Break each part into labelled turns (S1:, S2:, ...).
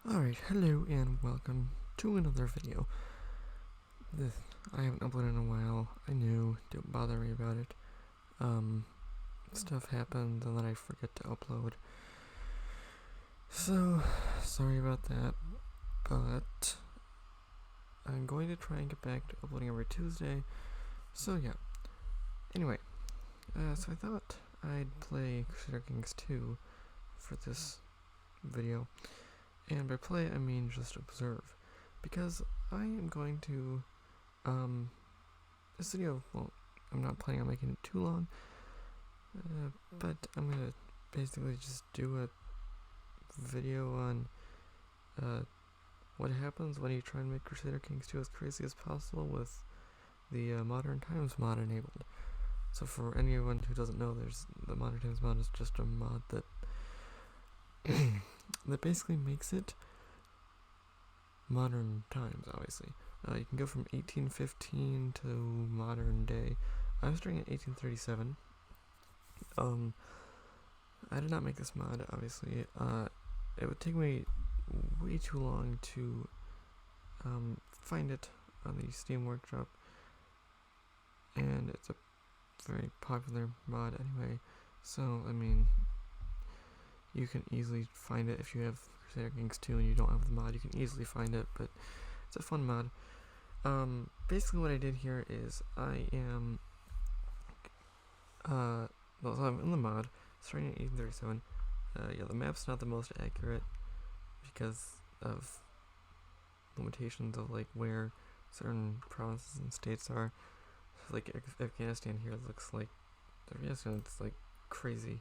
S1: Alright, hello and welcome to another video. I haven't uploaded in a while. I know, don't bother me about it. Stuff happens and then I forget to upload. So, sorry about that, but I'm going to try and get back to uploading every Tuesday. So yeah. Anyway, so I thought I'd play Crusader Kings 2 for this video. And by play, I mean just observe. Because I am going to, this video, well, I'm not planning on making it too long, but I'm gonna basically just do a video on, what happens when you try and make Crusader Kings 2 as crazy as possible with the Modern Times mod enabled. So for anyone who doesn't know, the Modern Times mod is just a mod that that basically makes it modern times, obviously. You can go from 1815 to modern day. I was starting at 1837. I did not make this mod, obviously. It would take me way too long to find it on the Steam Workshop, and it's a very popular mod anyway, so I mean, you can easily find it if you have Crusader Kings 2 and you don't have the mod. You can easily find it, but it's a fun mod. Basically what I did here is I am, so I'm in the mod, starting at 1837. Yeah, the map's not the most accurate because of limitations of like where certain provinces and states are. So, like Afghanistan here looks like, Afghanistan it's like crazy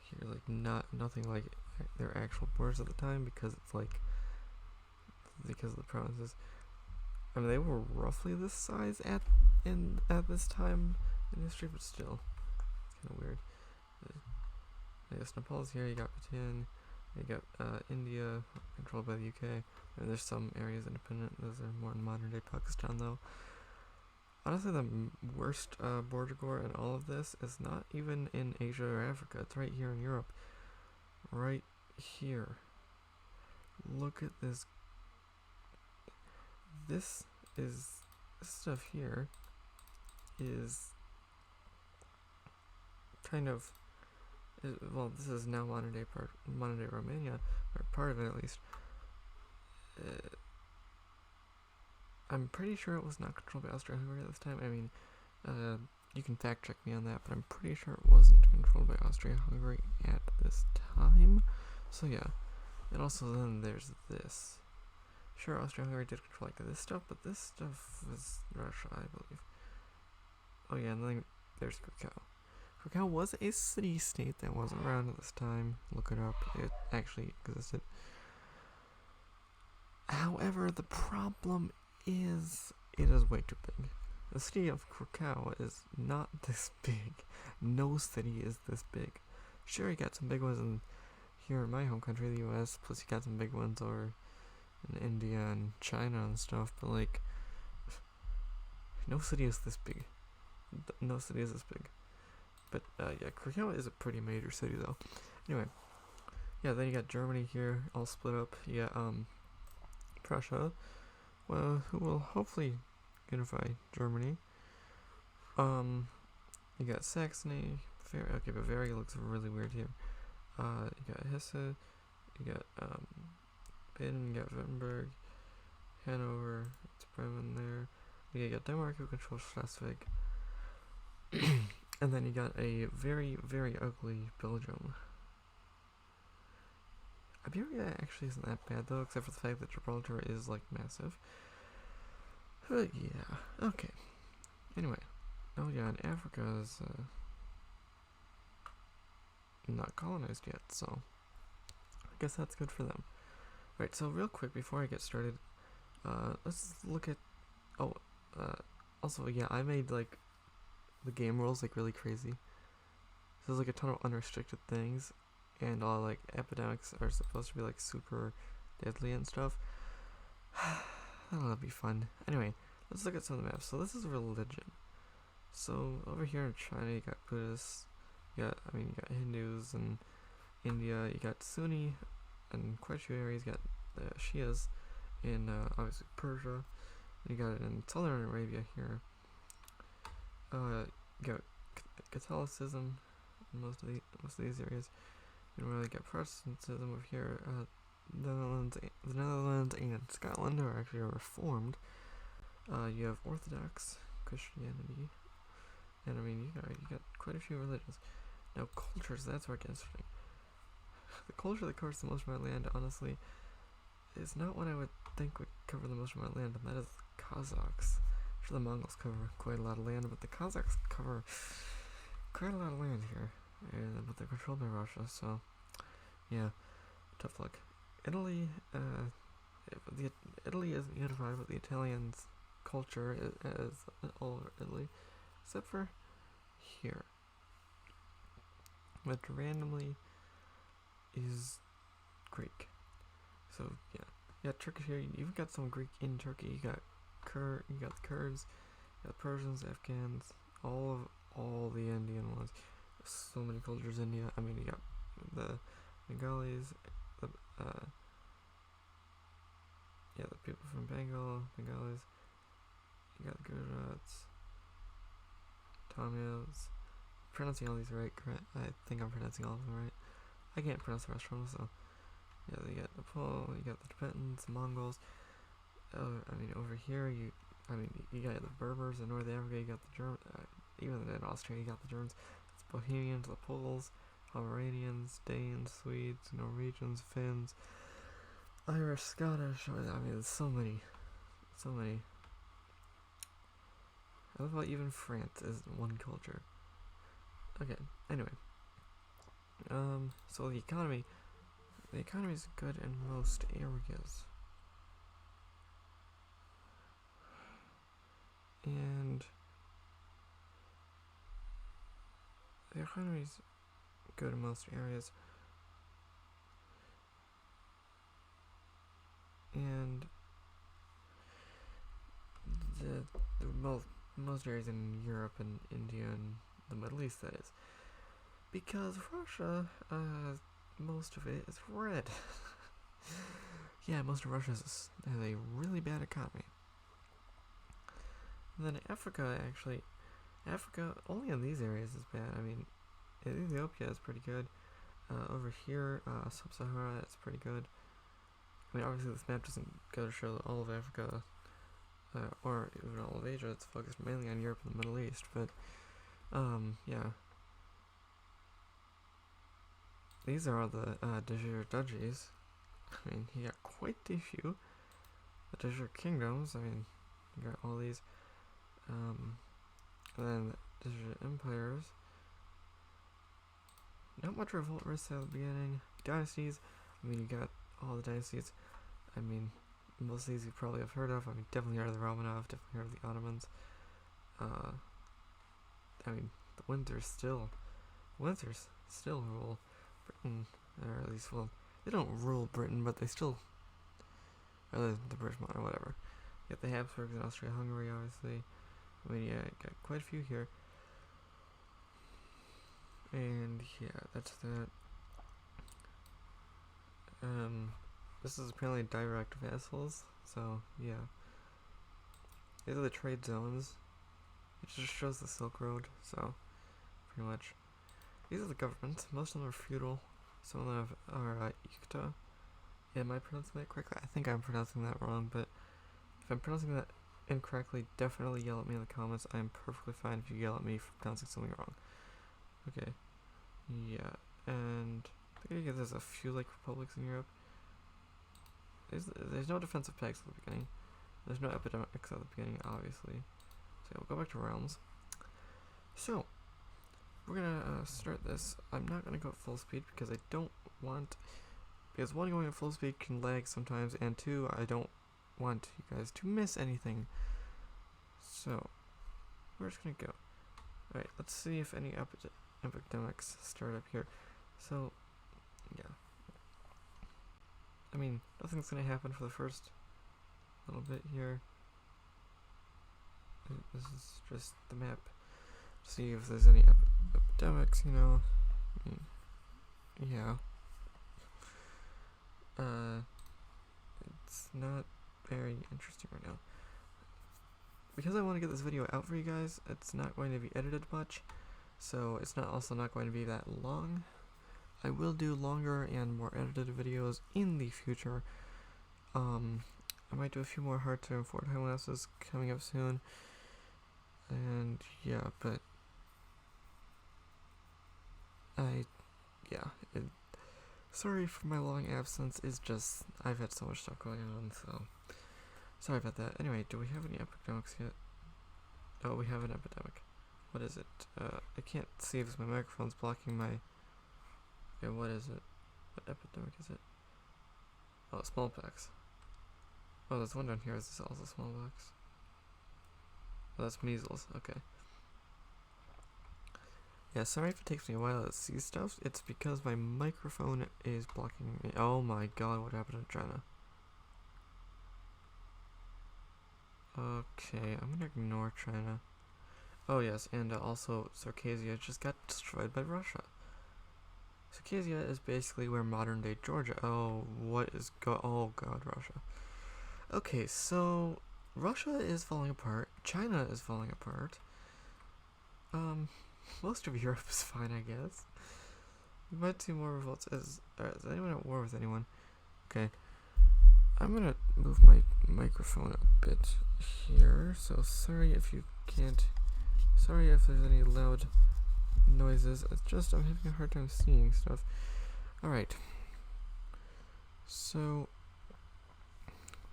S1: here, like nothing like their actual borders at the time because it's like, because of the provinces. I mean, they were roughly this size at this time in history, but still, it's kind of weird. I guess Nepal's here. You got Bhutan. You got India, controlled by the UK. And there's some areas independent. Those are more in modern day Pakistan, though. Honestly, the worst border war in all of this is not even in Asia or Africa. It's right here in Europe. Right here. Look at this. This stuff here is kind of, well, this is now modern day Romania, or part of it at least. I'm pretty sure it was not controlled by Austria-Hungary at this time. I mean, you can fact check me on that, but I'm pretty sure it wasn't controlled by Austria-Hungary at this time. So yeah, and also then there's this. Sure, Austria-Hungary did control like this stuff, but this stuff was Russia, I believe. Oh yeah, and then there's Krakow. Krakow was a city-state that wasn't around at this time. Look it up. It actually existed. However, the problem is it is way too big. The city of Krakow is not this big. No city is this big. Sure, you got some big ones in here in my home country, the US, plus you got some big ones over in India and China and stuff, but like, no city is this big. No city is this big. But yeah, Krakow is a pretty major city though. Anyway, yeah, then you got Germany here, all split up. You got Prussia, well, who will hopefully unify Germany. You got Saxony, okay, Bavaria looks really weird here. You got Hesse, you got Baden, you got Württemberg, Hanover, it's Bremen there. You got Denmark who controls Schleswig. And then you got a very, very ugly Belgium. Iberia actually isn't that bad though, except for the fact that Gibraltar is like massive. But yeah, okay. Anyway, oh yeah, and Africa is not colonized yet, so I guess that's good for them. Right, so real quick before I get started, let's look at, also yeah, I made like the game rules like really crazy. So there's like a ton of unrestricted things, and all like epidemics are supposed to be like super deadly and stuff. That'll be fun. Anyway, let's look at some of the maps. So this is religion. So over here in China, you got Buddhists. You got Hindus and India. You got Sunni, and quite a few areas. You got Shias in obviously Persia. You got it in southern Arabia here. You got Catholicism in most of these areas. You don't really get Protestantism over here. The Netherlands and Scotland are actually reformed. You have Orthodox Christianity, and I mean you got quite a few religions. Now cultures, that's where it gets interesting. The culture that covers the most of my land, honestly, is not what I would think would cover the most of my land, and that is Kazakhs. I'm sure the Mongols cover quite a lot of land, but the Kazakhs cover quite a lot of land here, but they're controlled by Russia, so yeah, tough luck. Italy, Italy isn't unified, but the Italians' culture is all over Italy, except for here, which randomly is Greek. So yeah, Turkish here. You've got some Greek in Turkey. You got the Kurds, you got Persians, Afghans, all the Indian ones. So many cultures in India. I mean, you got the Bengalis, the people from Bengalis. You got the Gujarats, Tamils. Pronouncing all these right, correct? I think I'm pronouncing all of them right. I can't pronounce the rest of them, so yeah. You got Nepal, you got the Tibetans, Mongols. I mean, over here you got the Berbers in North Africa. You got the Germans. Even in Austria, you got the Germans. It's Bohemians, the Poles, Pomeranians, Danes, Swedes, Norwegians, Finns, Irish, Scottish. I mean, there's so many. I love how even France is one culture. Okay. Anyway. So the economy is good in most areas. And the economy is good in most areas. And the most areas in Europe and India and the Middle East, that is. Because Russia, most of it is red. Yeah, most of Russia has a really bad economy. And then Africa, only in these areas is bad. I mean, Ethiopia is pretty good. Over here, Sub-Sahara, it's pretty good. I mean, obviously this map doesn't go to show all of Africa, or even all of Asia. It's focused mainly on Europe and the Middle East, but, yeah. These are all the de jure duchies. I mean, you got quite a few. The de jure kingdoms, I mean, you got all these. And then the de jure empires. Not much revolt risk at the beginning. Dynasties, I mean, you got all the dynasties. I mean, most of these you probably have heard of. I mean, definitely heard of the Romanov, definitely heard of the Ottomans. I mean, the Windsors still rule Britain, or at least, well, they don't rule Britain, but they still, or the British monarch, whatever. You got the Habsburgs in Austria-Hungary, obviously. I mean, yeah, got quite a few here. And yeah, that's that. This is apparently direct vassals, so yeah. These are the trade zones. It just shows the Silk Road, so pretty much. These are the governments. Most of them are feudal. Some of them are Yukta. Yeah, am I pronouncing that correctly? I think I'm pronouncing that wrong, but if I'm pronouncing that incorrectly, definitely yell at me in the comments. I am perfectly fine if you yell at me for pronouncing something wrong. Okay. Yeah, and I think there's a few like republics in Europe. There's no defensive pegs at the beginning. There's no epidemics at the beginning, obviously. So yeah, we'll go back to realms. So we're gonna start this. I'm not gonna go at full speed because I don't want. Because one, going at full speed can lag sometimes, and two, I don't want you guys to miss anything. So we're just gonna go. Alright, let's see if any epidemics start up here. So yeah, I mean, nothing's gonna happen for the first little bit here. This is just the map to see if there's any epidemics, you know. I mean, yeah. not very interesting right now. Because I want to get this video out for you guys, it's not going to be edited much, so it's also not going to be that long. I will do longer and more edited videos in the future. I might do a few more hard time 4 time lapses coming up soon. And yeah, but sorry for my long absence. It's just I've had so much stuff going on, so sorry about that. Anyway, do we have any epidemics yet? Oh, we have an epidemic. What is it? I can't see because my microphone's blocking my... Yeah, what is it? What epidemic is it? Oh, smallpox. Oh, there's one down here. Is this also smallpox? Oh, that's measles. Okay. Yeah, sorry if it takes me a while to see stuff. It's because my microphone is blocking me. Oh my god, what happened in China? Okay, I'm gonna ignore China. Oh yes, and also Circassia just got destroyed by Russia. Circassia is basically where modern day Georgia. Oh, oh god, Russia. Okay, so Russia is falling apart. China is falling apart. Most of Europe is fine, I guess. We might see more revolts. Is anyone at war with anyone? Okay. I'm gonna move my microphone a bit here, so sorry if you can't... Sorry if there's any loud noises. It's just I'm having a hard time seeing stuff. Alright. So...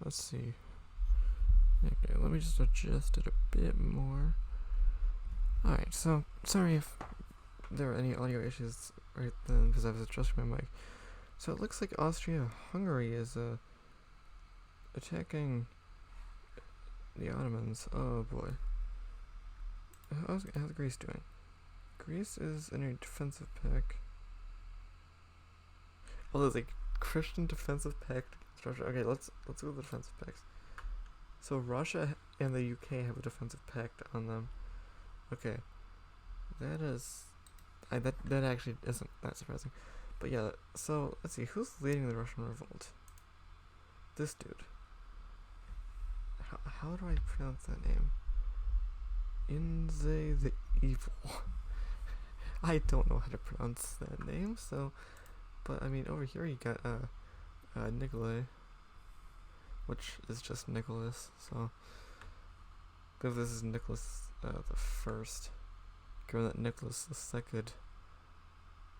S1: Let's see. Okay, let me just adjust it a bit more. Alright, so sorry if there are any audio issues right then because I was adjusting my mic. So it looks like Austria-Hungary is attacking the Ottomans. Oh boy. How's Greece doing? Greece is in a defensive pact. Oh, there's a Christian defensive pact against Russia. Okay, let's go with the defensive pacts. So Russia and the UK have a defensive pact on them. Okay, that is, that actually isn't that surprising, but yeah. So let's see, who's leading the Russian revolt? This dude. How do I pronounce that name? Inze the Evil. I don't know how to pronounce that name, so, but I mean over here you got Nikolai, which is just Nicholas. So because this is Nicholas the First, given that Nicholas the Second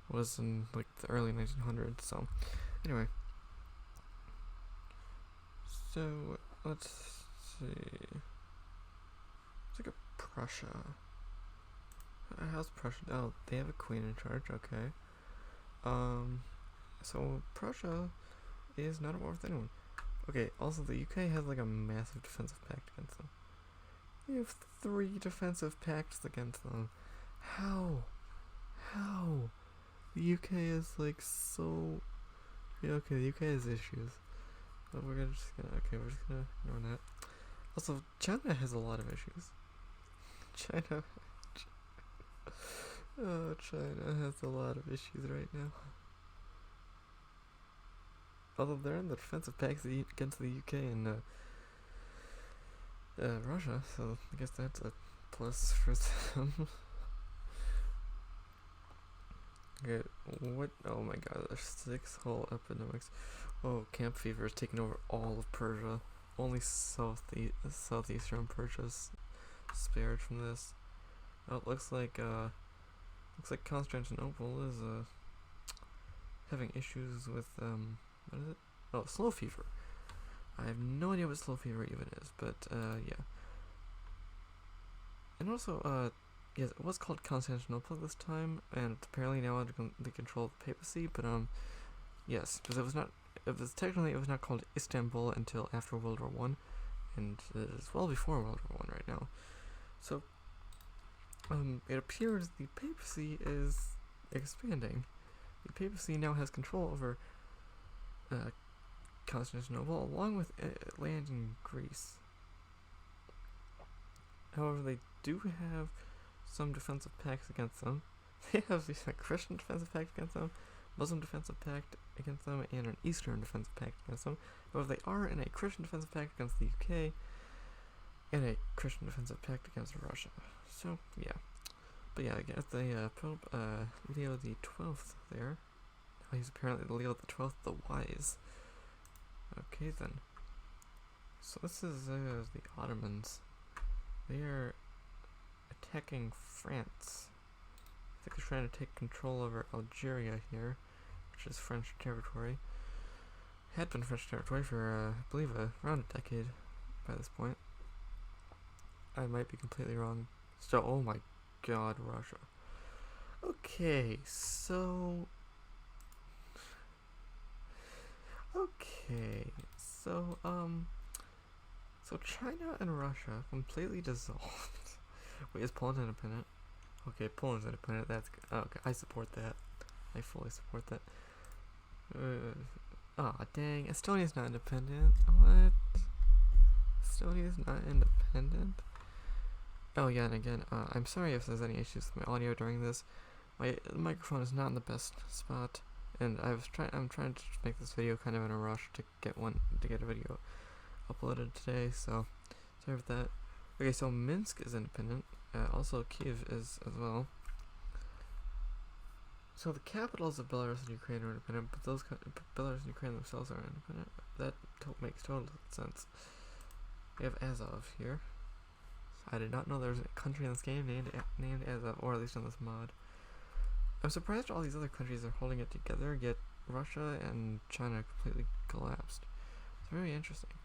S1: was in like the early 1900s. So anyway, so let's see. Let's look at Prussia. How's Prussia? Oh, they have a queen in charge. Okay. So Prussia is not at war with anyone. Okay. Also, the UK has like a massive defensive pact against them. We have 3 defensive pacts against them. How? The UK is like so... Yeah, okay, the UK has issues. But we're just gonna ignore that. Also, China has a lot of issues. China has a lot of issues right now. Although they're in the defensive pacts against the UK and Russia, so I guess that's a plus for them. Okay, what? Oh my god, there's 6 whole epidemics. Oh, camp fever is taking over all of Persia. Only southeastern Persia's spared from this. Oh, it looks like Constantinople is having issues with what is it? Oh, slow fever. I have no idea what slow fever even is, but yeah. And also yes, it was called Constantinople this time, and apparently now under the control of the papacy. But yes, because it was not called Istanbul until after World War I, and it is well before World War I right now. So it appears the papacy is expanding. The papacy now has control over Constantinople, along with land in Greece. However, they do have some defensive pacts against them. They have a Christian defensive pact against them, Muslim defensive pact against them and an Eastern defensive pact against them. However, they are in a Christian defensive pact against the UK and a Christian defensive pact against Russia. So, yeah. But yeah, I guess the Pope Leo the 12th there. He's apparently Leo the 12th the Wise. Okay then. So this is the Ottomans. They are attacking France. I think they're trying to take control over Algeria here, which is French territory. Had been French territory for, I believe, around a decade by this point. I might be completely wrong. So, oh my god, Russia. Okay, so... So China and Russia completely dissolved. Wait, is Poland independent? Okay, Poland's independent. That's good. Okay, I support that. I fully support that. Dang, Estonia's not independent. What? Estonia's not independent? Oh yeah, and again, I'm sorry if there's any issues with my audio during this. The microphone is not in the best spot, and I'm trying to make this video kind of in a rush to get a video uploaded today, so sorry for that. Okay, so Minsk is independent. Also Kiev is as well. So the capitals of Belarus and Ukraine are independent, but Belarus and Ukraine themselves are independent. That makes total sense. We have Azov here. I did not know there was a country in this game named Azov, or at least in this mod. I'm surprised all these other countries are holding it together, yet Russia and China completely collapsed. It's very interesting.